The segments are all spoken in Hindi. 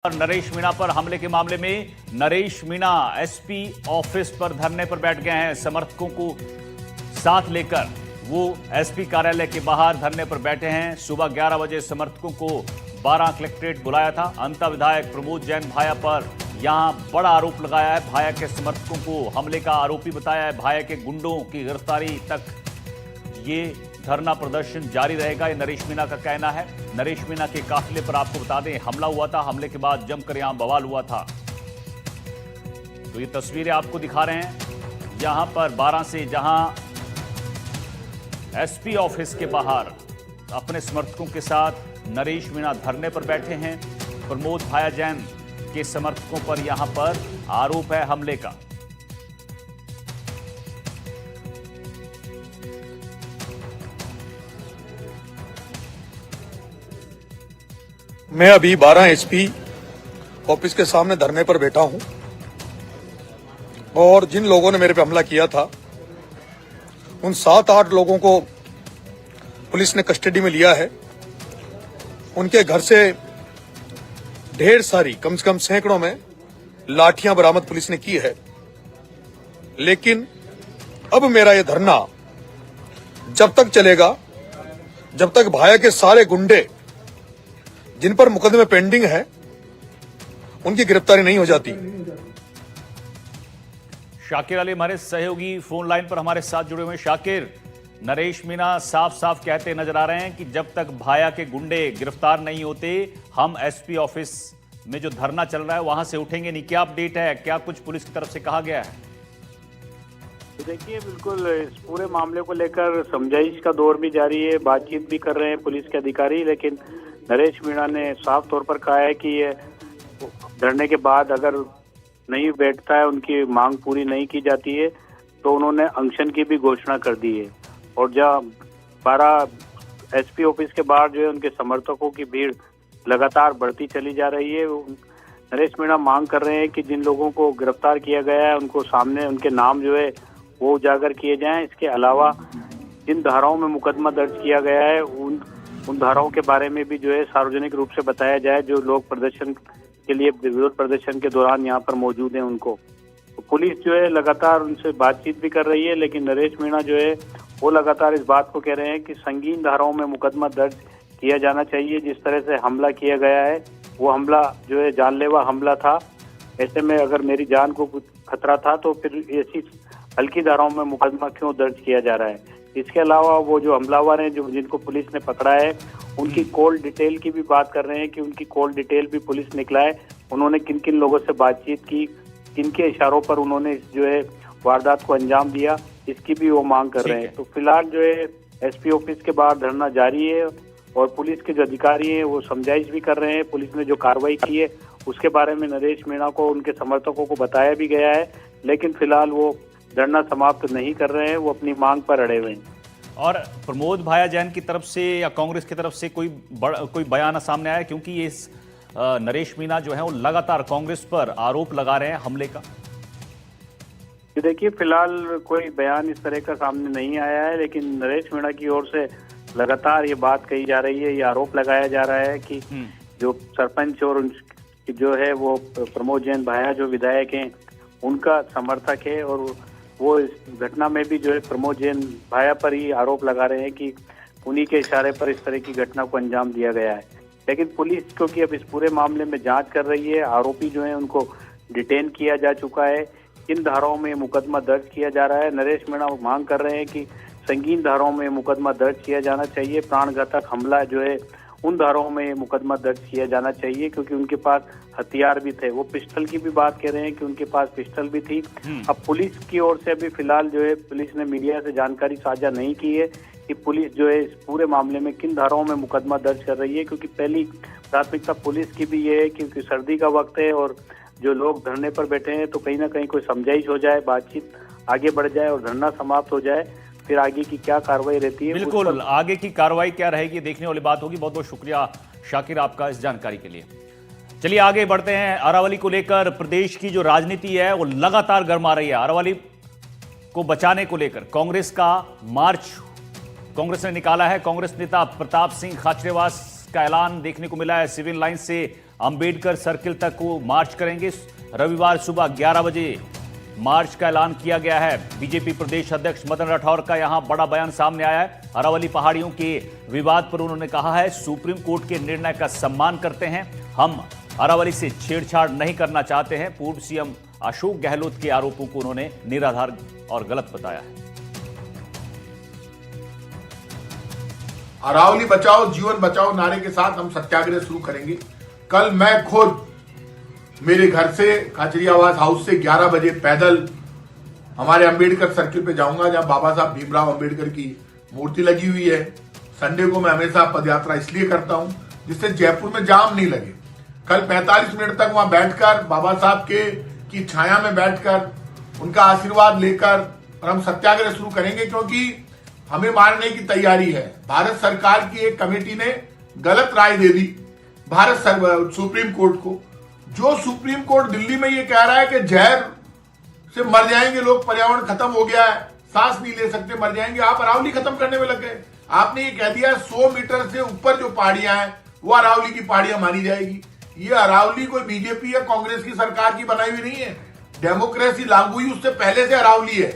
और नरेश मीणा पर हमले के मामले में नरेश मीणा एसपी ऑफिस पर धरने पर बैठ गए हैं। समर्थकों को साथ लेकर वो एसपी कार्यालय के बाहर धरने पर बैठे हैं। सुबह 11 बजे समर्थकों को 12 कलेक्ट्रेट बुलाया था। अंता विधायक प्रमोद जैन भाया पर यहां बड़ा आरोप लगाया है। भाया के समर्थकों को हमले का आरोपी बताया है। भाया के गुंडों की गिरफ्तारी तक ये धरना प्रदर्शन जारी रहेगा, ये नरेश मीणा का कहना है। नरेश मीणा के काफिले पर आपको बता दें हमला हुआ था। हमले के बाद जमकर यहां बवाल हुआ था। तो ये तस्वीरें आपको दिखा रहे हैं यहां पर 12 से, जहां एसपी ऑफिस के बाहर अपने समर्थकों के साथ नरेश मीणा धरने पर बैठे हैं। प्रमोद भाया जैन के समर्थकों पर यहां पर आरोप है हमले का। मैं अभी 12 एसपी ऑफिस के सामने धरने पर बैठा हूं और जिन लोगों ने मेरे पे हमला किया था उन 7-8 लोगों को पुलिस ने कस्टडी में लिया है। उनके घर से ढेर सारी, कम से कम सैकड़ों में लाठियां बरामद पुलिस ने की है। लेकिन अब मेरा यह धरना जब तक चलेगा जब तक भाया के सारे गुंडे जिन पर मुकदमे पेंडिंग है उनकी गिरफ्तारी नहीं हो जाती। शाकिर अली हमारे सहयोगी फोन लाइन पर हमारे साथ जुड़े हुए हैं। शाकिर, नरेश मीणा साफ साफ कहते नजर आ रहे हैं कि जब तक भाया के गुंडे गिरफ्तार नहीं होते हम एसपी ऑफिस में जो धरना चल रहा है वहां से उठेंगे नहीं। क्या अपडेट है, क्या कुछ पुलिस की तरफ से कहा गया है? देखिए, बिल्कुल इस पूरे मामले को लेकर समझाइश का दौर भी जारी है, बातचीत भी कर रहे हैं पुलिस के अधिकारी। लेकिन नरेश मीणा ने साफ तौर पर कहा है कि ये धरने के बाद अगर नहीं बैठता है, उनकी मांग पूरी नहीं की जाती है तो उन्होंने अनशन की भी घोषणा कर दी है। और जहाँ 12 एसपी ऑफिस के बाहर जो है उनके समर्थकों की भीड़ लगातार बढ़ती चली जा रही है। नरेश मीणा मांग कर रहे हैं कि जिन लोगों को गिरफ्तार किया गया है उनको सामने उनके नाम जो है वो उजागर किए जाएं। इसके अलावा जिन धाराओं में मुकदमा दर्ज किया गया है उन धाराओं के बारे में भी जो है सार्वजनिक रूप से बताया जाए। जो लोग प्रदर्शन के लिए, विरोध प्रदर्शन के दौरान यहाँ पर मौजूद हैं उनको। तो पुलिस जो है लगातार उनसे बातचीत भी कर रही है। लेकिन नरेश मीणा जो है वो लगातार इस बात को कह रहे हैं कि संगीन धाराओं में मुकदमा दर्ज किया जाना चाहिए। जिस तरह से हमला किया गया है वो हमला जो है जानलेवा हमला था। ऐसे में अगर मेरी जान को कुछ खतरा था तो फिर ऐसी हल्की धाराओं में मुकदमा क्यों दर्ज किया जा रहा है। इसके अलावा वो जो हमलावर हैं, जो जिनको पुलिस ने पकड़ा है, उनकी कॉल डिटेल की भी बात कर रहे हैं कि उनकी कॉल डिटेल भी पुलिस निकला है। उन्होंने किन किन लोगों से बातचीत की, किनके इशारों पर उन्होंने जो है वारदात को अंजाम दिया, इसकी भी वो मांग कर रहे हैं। तो फिलहाल जो है एसपी ऑफिस के बाहर धरना जारी है और पुलिस के जो अधिकारी हैं वो समझाइश भी कर रहे हैं। पुलिस ने जो कार्रवाई की है उसके बारे में नरेश मीणा को, उनके समर्थकों को बताया भी गया है। लेकिन फिलहाल वो धरना समाप्त नहीं कर रहे हैं, वो अपनी मांग पर अड़े हुए हैं। और प्रमोद भाया जैन की तरफ से या कांग्रेस की तरफ से कोई बयान सामने आया? क्योंकि ये नरेश मीणा जो है वो लगातार कांग्रेस पर आरोप लगा रहे हैं हमले का। देखिए, फिलहाल कोई बयान इस तरह का सामने नहीं आया है। लेकिन नरेश मीणा की ओर से लगातार ये बात कही जा रही है, ये आरोप लगाया जा रहा है कि जो सरपंच और जो है वो प्रमोद जैन भाया जो विधायक हैं उनका समर्थक है। और वो इस घटना में भी जो है प्रमोद जैन भाया पर ही आरोप लगा रहे हैं कि उन्हीं के इशारे पर इस तरह की घटना को अंजाम दिया गया है। लेकिन पुलिस क्योंकि अब इस पूरे मामले में जांच कर रही है, आरोपी जो है उनको डिटेन किया जा चुका है, इन धाराओं में मुकदमा दर्ज किया जा रहा है। नरेश मीणा मांग कर रहे हैं कि संगीन धाराओं में मुकदमा दर्ज किया जाना चाहिए। प्राणघातक हमला जो है उन धाराओं में मुकदमा दर्ज किया जाना चाहिए, क्योंकि उनके पास हथियार भी थे। वो पिस्टल की भी बात कह रहे हैं कि उनके पास पिस्टल भी थी। अब पुलिस की ओर से अभी फिलहाल जो है पुलिस ने मीडिया से जानकारी साझा नहीं की है कि पुलिस जो है इस पूरे मामले में किन धाराओं में मुकदमा दर्ज कर रही है। क्योंकि पहली प्राथमिकता पुलिस की भी ये है क्योंकि सर्दी का वक्त है और जो लोग धरने पर बैठे हैं तो कहीं ना कहीं कोई समझाइश हो जाए, बातचीत आगे बढ़ जाए और धरना समाप्त हो जाए। फिर आगे की क्या कार्रवाई रहती है, बिल्कुल आगे की कार्रवाई क्या रहेगी देखने वाली बात होगी। बहुत बहुत शुक्रिया शाकिर आपका इस जानकारी के लिए। चलिए आगे बढ़ते हैं। अरावली को लेकर प्रदेश की जो राजनीति है वो लगातार गर्मा रही है। अरावली को बचाने को लेकर कांग्रेस का मार्च ने निकाला है। कांग्रेस नेता प्रताप सिंह खाचरेवास का ऐलान देखने को मिला है। सिविल लाइन से अंबेडकर सर्किल तक वो मार्च करेंगे। रविवार सुबह 11 बजे मार्च का ऐलान किया गया है। बीजेपी प्रदेश अध्यक्ष मदन राठौर का यहां बड़ा बयान सामने आया है। अरावली पहाड़ियों के विवाद पर उन्होंने कहा है, सुप्रीम कोर्ट के निर्णय का सम्मान करते हैं, हम अरावली से छेड़छाड़ नहीं करना चाहते हैं। पूर्व सीएम अशोक गहलोत के आरोपों को उन्होंने निराधार और गलत बताया है। अरावली बचाओ जीवन बचाओ नारे के साथ हम सत्याग्रह शुरू करेंगे। कल मैं खुद मेरे घर से खाचरियावास हाउस से 11 बजे पैदल हमारे अंबेडकर सर्किल पे जाऊंगा, जहां बाबा साहब भीमराव अंबेडकर की मूर्ति लगी हुई है। संडे को मैं हमेशा पदयात्रा इसलिए करता हूं जिससे जयपुर में जाम नहीं लगे। कल 45 मिनट तक वहां बैठकर बाबा साहब की छाया में बैठकर उनका आशीर्वाद लेकर और हम सत्याग्रह शुरू करेंगे, क्योंकि हमें मारने की तैयारी है। भारत सरकार की एक कमेटी ने गलत राय दे दी सुप्रीम कोर्ट को। जो सुप्रीम कोर्ट दिल्ली में ये कह रहा है कि जहर से मर जाएंगे लोग, पर्यावरण खत्म हो गया है, सांस नहीं ले सकते, मर जाएंगे, आप अरावली खत्म करने में लग गए। आपने ये कह दिया 100 मीटर से ऊपर जो पहाड़ियां हैं वो अरावली की पहाड़ियां मानी जाएगी। ये अरावली कोई बीजेपी या कांग्रेस की सरकार की बनाई हुई नहीं है, डेमोक्रेसी लागू हुई उससे पहले से अरावली है।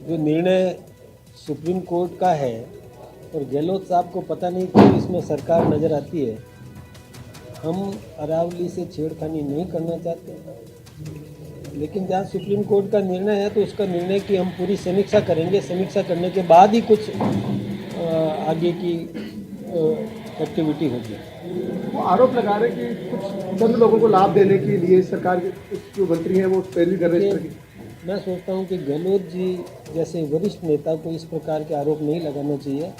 जो निर्णय सुप्रीम कोर्ट का है और गहलोत साहब को पता नहीं क्यों इसमें सरकार नजर आती है। हम अरावली से छेड़खानी नहीं करना चाहते, लेकिन जहाँ सुप्रीम कोर्ट का निर्णय है तो उसका निर्णय की हम पूरी समीक्षा करेंगे। समीक्षा करने के बाद ही कुछ आगे की एक्टिविटी होगी। वो आरोप लगा रहे कि कुछ चंद लोगों को लाभ देने के लिए सरकार के जो मंत्री हैं वो पैरवी कर रहे हैं। मैं सोचता हूँ कि गहलोत जी जैसे वरिष्ठ नेता को इस प्रकार के आरोप नहीं लगाना चाहिए।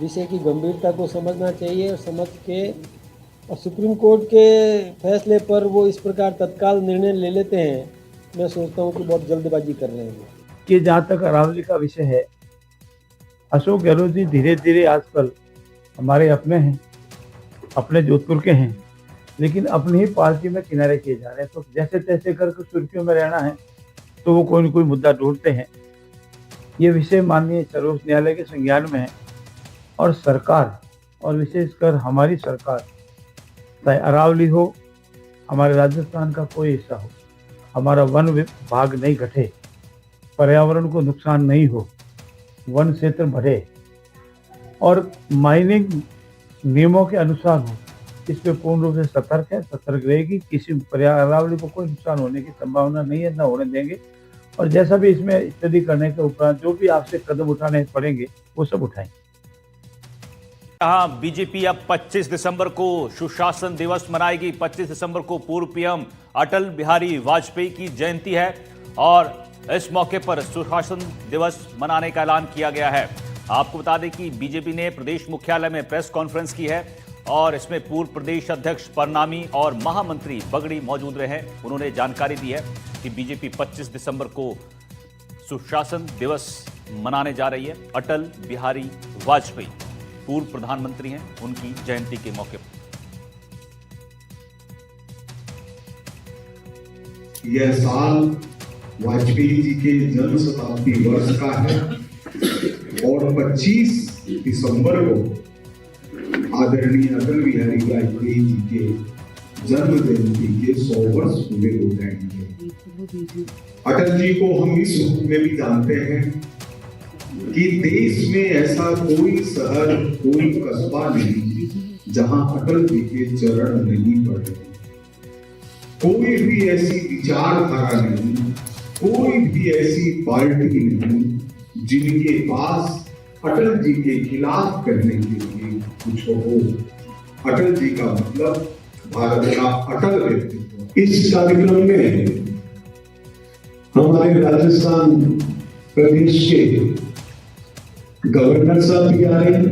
विषय की गंभीरता को समझना चाहिए और समझ के और सुप्रीम कोर्ट के फैसले पर वो इस प्रकार तत्काल निर्णय ले लेते हैं। मैं सोचता हूँ कि बहुत जल्दबाजी कर रहे हैं कि जहाँ तक अरावली का विषय है, अशोक गहलोत जी धीरे धीरे आजकल हमारे अपने हैं, अपने जोधपुर के हैं, लेकिन अपनी ही पार्टी में किनारे किए जा रहे हैं। तो जैसे तैसे करके सुर्खियों में रहना है तो वो कोई न कोई मुद्दा ढूंढते हैं। ये विषय माननीय सर्वोच्च न्यायालय के संज्ञान में है और सरकार और विशेषकर हमारी सरकार, चाहे अरावली हो, हमारे राजस्थान का कोई हिस्सा हो, हमारा वन विभाग नहीं घटे, पर्यावरण को नुकसान नहीं हो, वन क्षेत्र बढ़े और माइनिंग नियमों के अनुसार हो, इस पे पूर्ण रूप से सतर्क रहेगी। किसी अरावली को कोई नुकसान होने की संभावना नहीं है, न होने देंगे। और जैसा भी इसमें स्टडी करने के उपरांत जो भी आपसे कदम उठाने पड़ेंगे वो सब उठाएंगे। बीजेपी अब 25 दिसंबर को सुशासन दिवस मनाएगी। 25 दिसंबर को पूर्व पीएम अटल बिहारी वाजपेयी की जयंती है और इस मौके पर सुशासन दिवस मनाने का ऐलान किया गया है। आपको बता दें कि बीजेपी ने प्रदेश मुख्यालय में प्रेस कॉन्फ्रेंस की है और इसमें पूर्व प्रदेश अध्यक्ष परनामी और महामंत्री बगड़ी मौजूद रहे। उन्होंने जानकारी दी है कि बीजेपी 25 दिसंबर को सुशासन दिवस मनाने जा रही है। अटल बिहारी वाजपेयी पूर्व प्रधानमंत्री हैं, उनकी जयंती के मौके पर यह साल वाजपेयी जी के जन्म शताब्दी वर्ष का है और 25 दिसंबर को आदरणीय अटल बिहारी वाजपेयी जी के जन्म जयंती के 100 वर्ष पूरे हो जाएंगे। अटल जी को हम इस रूप में भी जानते हैं कि देश में ऐसा कोई शहर, कोई कस्बा नहीं जहां अटल जी के चरण नहीं पड़े। कोई भी ऐसी विचारधारा नहीं, कोई भी ऐसी पार्टी नहीं जिनके पास अटल जी के खिलाफ करने के लिए कुछ हो। अटल जी का मतलब भारत का अटल व्यक्तित्व। इस कार्यक्रम में हमारे राजस्थान प्रदेश के गवर्नर साहब भी आ रहे हैं,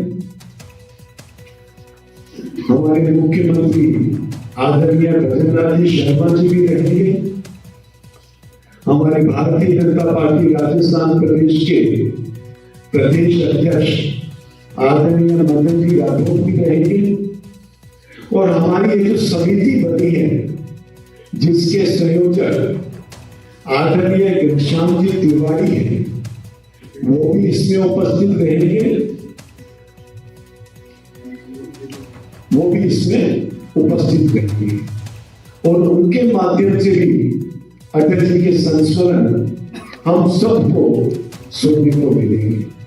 हमारे मुख्यमंत्री आदरणीय भजनलाल जी शर्मा जी भी रहेंगे, हमारे भारतीय जनता पार्टी राजस्थान प्रदेश के प्रदेश अध्यक्ष आदरणीय मदन जी राठौर भी रहेंगे और हमारी एक जो समिति बनी है जिसके संयोजक आदरणीय घनश्याम जी तिवारी है, वो भी इसमें उपस्थित रहेंगे, वो भी इसमें उपस्थित विकसित करेंगे और उनके माध्यम से भी अटल जी के संस्मरण हम सबको सुनने को मिलेंगे।